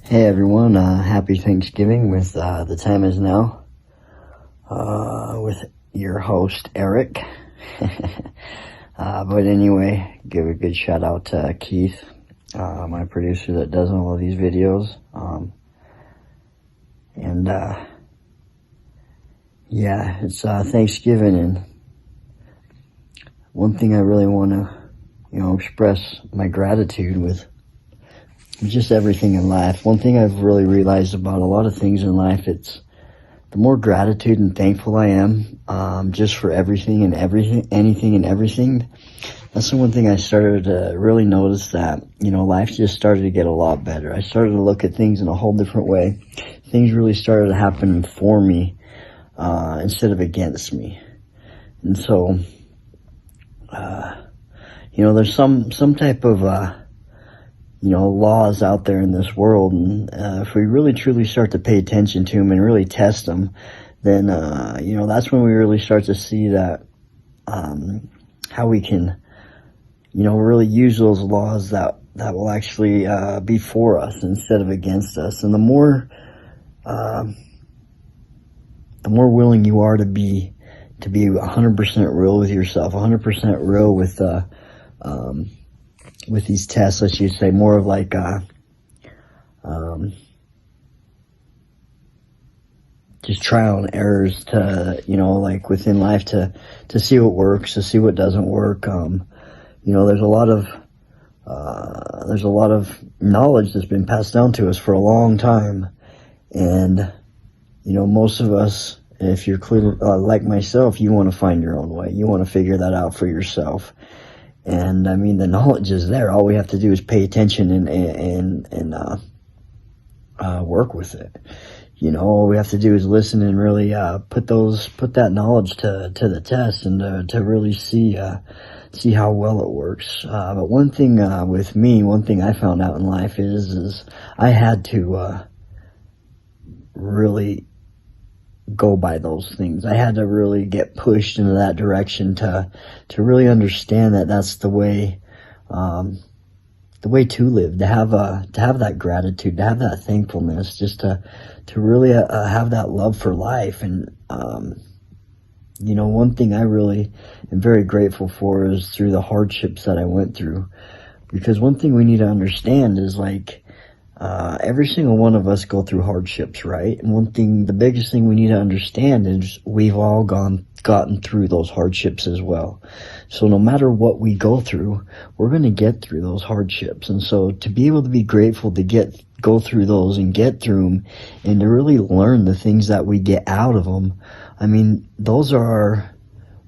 Hey everyone, happy Thanksgiving with the time is now with your host Eric. But anyway, give a good shout out to Keith, my producer that does all of these videos. Yeah, it's Thanksgiving, and one thing I really want to, express my gratitude with just everything in life. One thing I've really realized about a lot of things in life, it's the more gratitude and thankful I am, just for everything and anything and everything. That's the one thing I started to really notice, that, life just started to get a lot better. I started to look at things in a whole different way. Things really started to happen for me, instead of against me. And so, there's some type of, laws out there in this world, and if we really truly start to pay attention to them and really test them, then that's when we really start to see that how we can really use those laws that will actually be for us instead of against us. And the more willing you are to be 100% real with yourself, 100% real with these tests, I should say, more of like just trial and errors to, like within life, to see what works, to see what doesn't work. There's a lot of knowledge that's been passed down to us for a long time, and most of us, if you're clear, like myself, you want to find your own way. You want to figure that out for yourself. And I mean, the knowledge is there. All we have to do is pay attention and work with it. All we have to do is listen and really put that knowledge to the test, and to really see how well it works. But one thing with me, one thing I found out in life is I had to really go by those things. I had to really get pushed into that direction to really understand that that's the way to live, to have that gratitude, to have that thankfulness, just to really have that love for life. And one thing I really am very grateful for is through the hardships that I went through, because one thing we need to understand is, like, every single one of us go through hardships, right? And the biggest thing we need to understand is we've all gotten through those hardships as well. So no matter what we go through, we're going to get through those hardships. And so to be able to be grateful to go through those and get through them, and to really learn the things that we get out of them, I mean, those are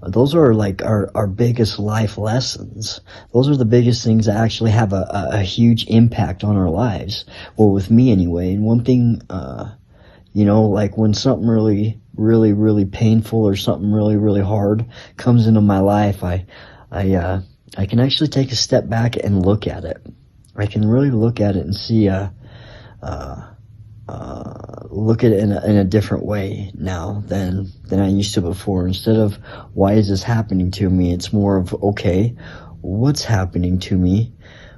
like our biggest life lessons. Those are the biggest things that actually have a huge impact on our lives. Well, with me anyway. And one thing, like when something really, really, really painful or something really, really hard comes into my life, I can actually take a step back and look at it. I can really look at it and see, look at it in a different way now than I used to before. Instead of, why is this happening to me? It's more of, okay, what's happening to me?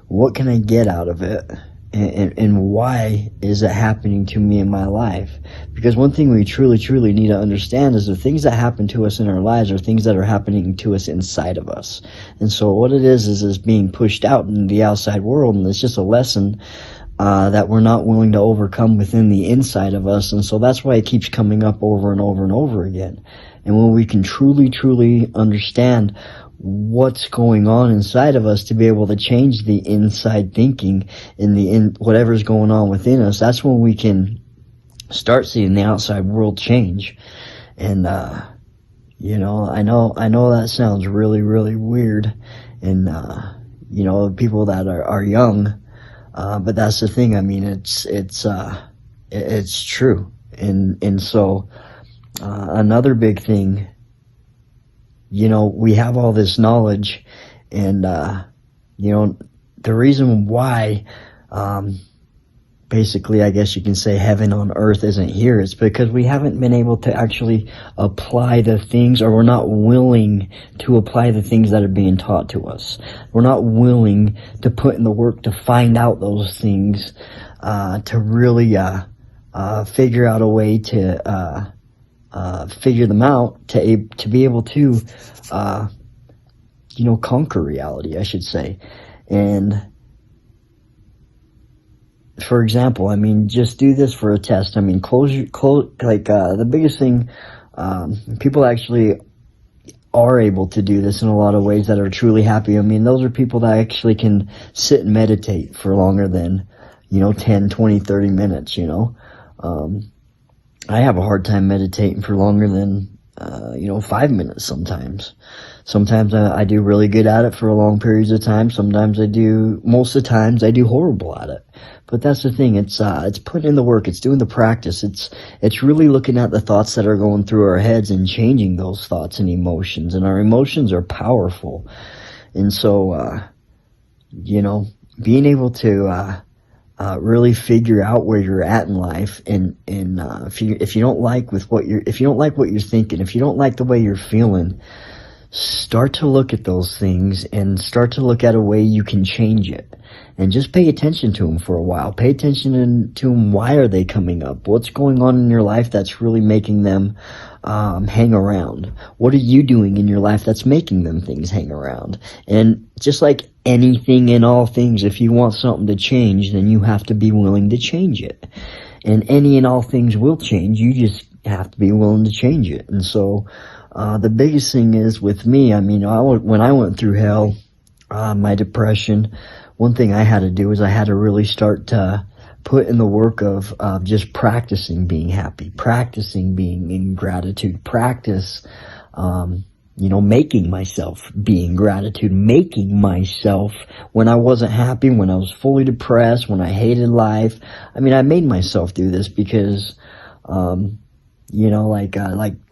What can I get out of it? And why is it happening to me in my life? Because one thing we truly, truly need to understand is the things that happen to us in our lives are things that are happening to us inside of us. And so what it is being pushed out in the outside world, and it's just a lesson that we're not willing to overcome within the inside of us. And so that's why it keeps coming up over and over and over again. And when we can truly, truly understand what's going on inside of us, to be able to change the inside thinking in whatever's going on within us, that's when we can start seeing the outside world change. And I know that sounds really, really weird, and people that are young, but that's the thing. I mean, it's true. And so another big thing, we have all this knowledge, and the reason why basically, I guess you can say, heaven on earth isn't here, it's because we haven't been able to actually apply the things, or we're not willing to apply the things that are being taught to us. We're not willing to put in the work to find out those things to really figure out a way to figure them out, to be able to conquer reality, I should say. And for example, I mean, just do this for a test. I mean, the biggest thing, people actually are able to do this in a lot of ways that are truly happy. I mean, those are people that actually can sit and meditate for longer than, 10, 20, 30 minutes, I have a hard time meditating for longer than, 5 minutes sometimes. Sometimes I do really good at it for long periods of time. Most of the times I do horrible at it. But that's the thing, it's putting in the work, it's doing the practice, it's really looking at the thoughts that are going through our heads and changing those thoughts and emotions. And our emotions are powerful. And so, being able to, really figure out where you're at in life, and if you don't like what you're thinking, if you don't like the way you're feeling, start to look at those things and start to look at a way you can change it. And just pay attention to them for a while. Pay attention to them. Why are they coming up? What's going on in your life that's really making them hang around? What are you doing in your life that's making them things hang around? And just like anything in all things, if you want something to change, then you have to be willing to change it. And any and all things will change. You just have to be willing to change it. And so the biggest thing is with me, I mean, when I went through hell, my depression, one thing I had to do is I had to really start to put in the work of just practicing being happy, practicing being in gratitude, practice, making myself be in gratitude, making myself, when I wasn't happy, when I was fully depressed, when I hated life. I mean, I made myself do this because, like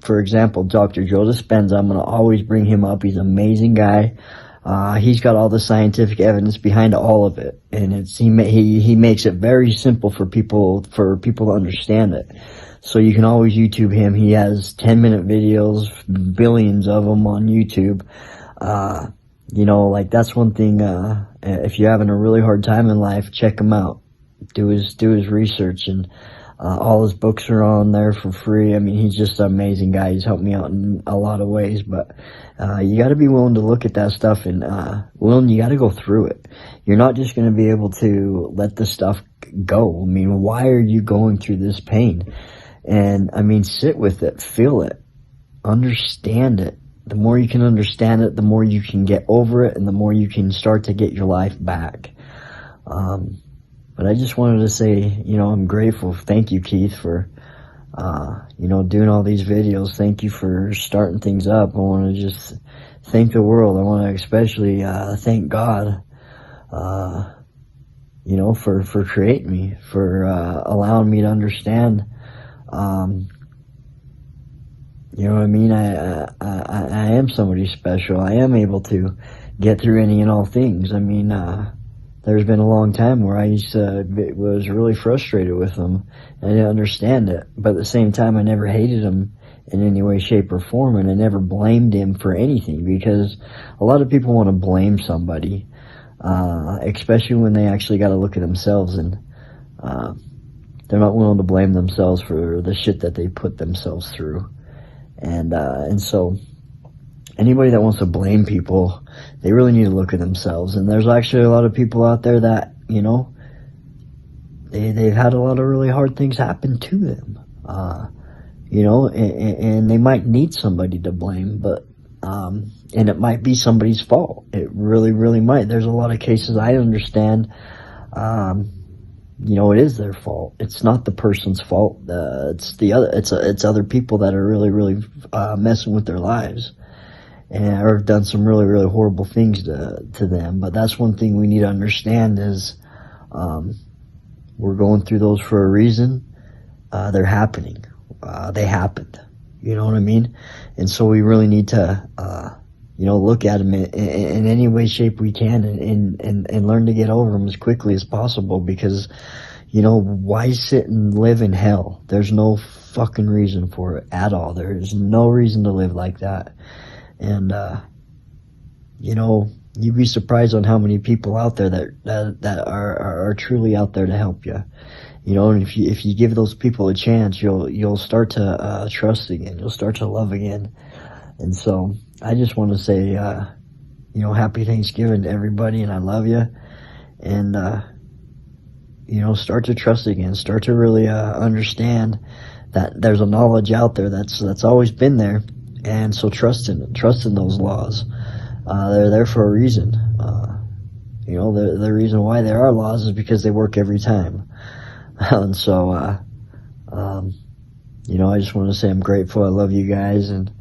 for example, Dr. Joe Dispenza, I'm going to always bring him up. He's an amazing guy. He's got all the scientific evidence behind all of it, and he makes it very simple for people to understand it. So you can always YouTube him. He has 10-minute videos, billions of them on YouTube. That's one thing. If you're having a really hard time in life, check him out. Do his research, and all his books are on there for free. I mean, he's just an amazing guy. He's helped me out in a lot of ways, but you got to be willing to look at that stuff, and you got to go through it. You're not just going to be able to let this stuff go. I mean, why are you going through this pain? And I mean, sit with it, feel it, understand it. The more you can understand it, the more you can get over it, and the more you can start to get your life back. But I just wanted to say, I'm grateful. Thank you, Keith, for, doing all these videos. Thank you for starting things up. I want to just thank the world. I want to especially thank God, for creating me, for allowing me to understand. You know what I mean? I am somebody special. I am able to get through any and all things. I mean, there's been a long time where I was really frustrated with him. I didn't understand it. But at the same time, I never hated him in any way, shape, or form, and I never blamed him for anything, because a lot of people want to blame somebody, especially when they actually got to look at themselves, and they're not willing to blame themselves for the shit that they put themselves through. And so anybody that wants to blame people, they really need to look at themselves. And there's actually a lot of people out there that, they've had a lot of really hard things happen to them, and they might need somebody to blame, but, and it might be somebody's fault. It really, really might. There's a lot of cases I understand, it is their fault. It's not the person's fault. It's other people that are really, really, messing with their lives, or have done some really, really horrible things to them. But that's one thing we need to understand is, we're going through those for a reason. They're happening. They happened. You know what I mean? And so we really need to, look at them in any way, shape we can, and learn to get over them as quickly as possible, because, why sit and live in hell? There's no fucking reason for it at all. There is no reason to live like that. And, You'd be surprised on how many people out there that are truly out there to help you. You know, and if you give those people a chance, you'll start to trust again. You'll start to love again. And so I just want to say, you know, happy Thanksgiving to everybody, and I love you. And you know, start to trust again. Start to really understand that there's a knowledge out there that's always been there. And so trust in those laws. They're there for a reason. You know, the reason why there are laws is because they work every time. And so, you know, I just want to say I'm grateful. I love you guys, and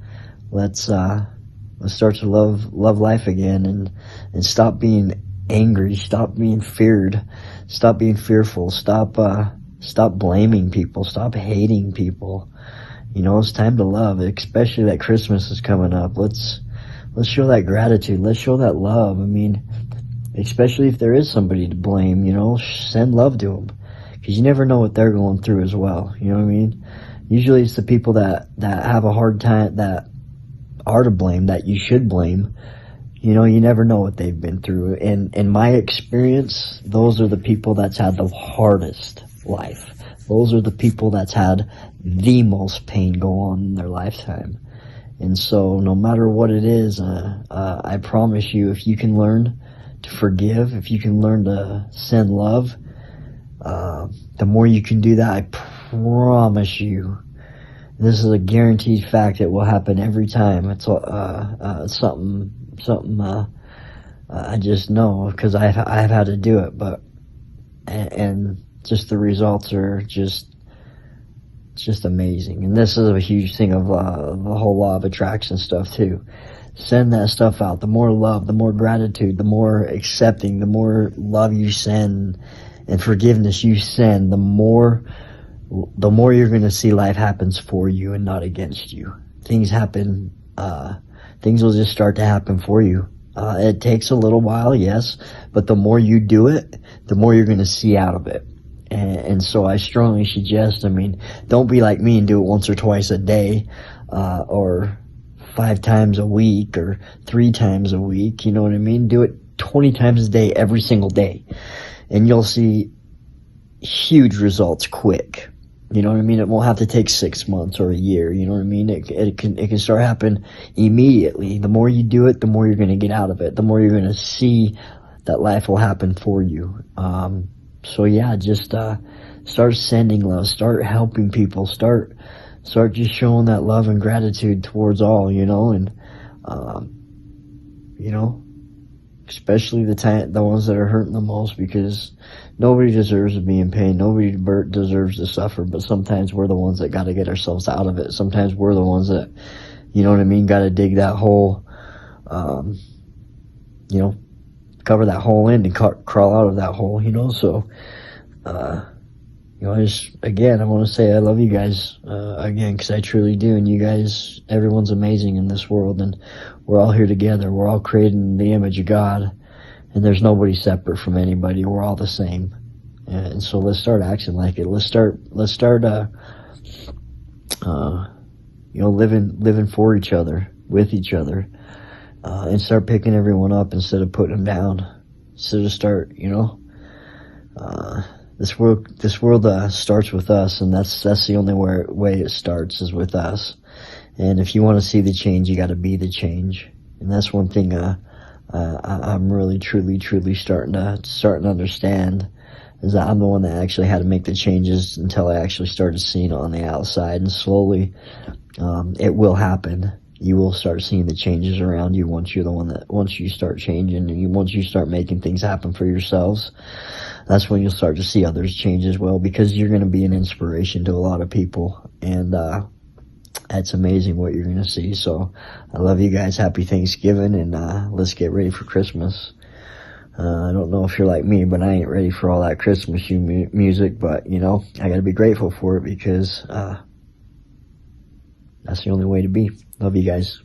let's start to love life again, and stop being angry, stop being feared, stop being fearful, stop blaming people, stop hating people. You know, it's time to love, especially that Christmas is coming up. Let's show that gratitude. Let's show that love. I mean, especially if there is somebody to blame, you know, send love to them, because you never know what they're going through as well. You know what I mean? Usually it's the people that have a hard time, that are to blame, that you should blame. You know, you never know what they've been through. And in my experience, those are the people that's had the hardest life. Those are the people that's had the most pain go on in their lifetime. And so no matter what it is, I promise you, if you can learn to forgive, if you can learn to send love, the more you can do that, I promise you, this is a guaranteed fact, it will happen every time. It's something I just know, because I've had to do it, but and just the results are just amazing. And this is a huge thing of the whole law of attraction stuff too. Send that stuff out. The more love, the more gratitude, the more accepting, the more love you send and forgiveness you send, the more you're going to see life happens for you and not against you. Things happen, things will just start to happen for you. It takes a little while, yes, but the more you do it, the more you're going to see out of it. And so I strongly suggest, I mean, don't be like me and do it once or twice a day, or 5 times a week, or 3 times a week. You know what I mean? Do it 20 times a day, every single day, and you'll see huge results quick. You know what I mean? It won't have to take 6 months or a year. You know what I mean? It can start happening immediately. The more you do it, the more you're going to get out of it. The more you're going to see that life will happen for you. So yeah, just start sending love, start helping people, start just showing that love and gratitude towards all, you know, and you know, especially the ones that are hurting the most, because nobody deserves to be in pain. Nobody deserves to suffer, but sometimes we're the ones that got to get ourselves out of it. Sometimes we're the ones that, you know what I mean, got to dig that hole, you know, cover that hole in and crawl out of that hole, you know. So, you know, I want to say I love you guys, again, because I truly do. And you guys, everyone's amazing in this world, and we're all here together. We're all created in the image of God, and there's nobody separate from anybody. We're all the same. And so let's start acting like it. Let's start, you know, living for each other, with each other, and start picking everyone up instead of putting them down. So to start, you know, this world starts with us, and that's the only way it starts, is with us. And if you want to see the change, you got to be the change. And that's one thing I'm really truly starting to understand, is that I'm the one that actually had to make the changes until I actually started seeing it on the outside. And slowly, it will happen. You will start seeing the changes around you once you start changing, and once you start making things happen for yourselves. That's when you'll start to see others change as well, because you're going to be an inspiration to a lot of people. And that's amazing what you're going to see. So I love you guys. Happy Thanksgiving, and let's get ready for Christmas. I don't know if you're like me, but I ain't ready for all that Christmas music, but you know, I got to be grateful for it, because that's the only way to be. Love you guys.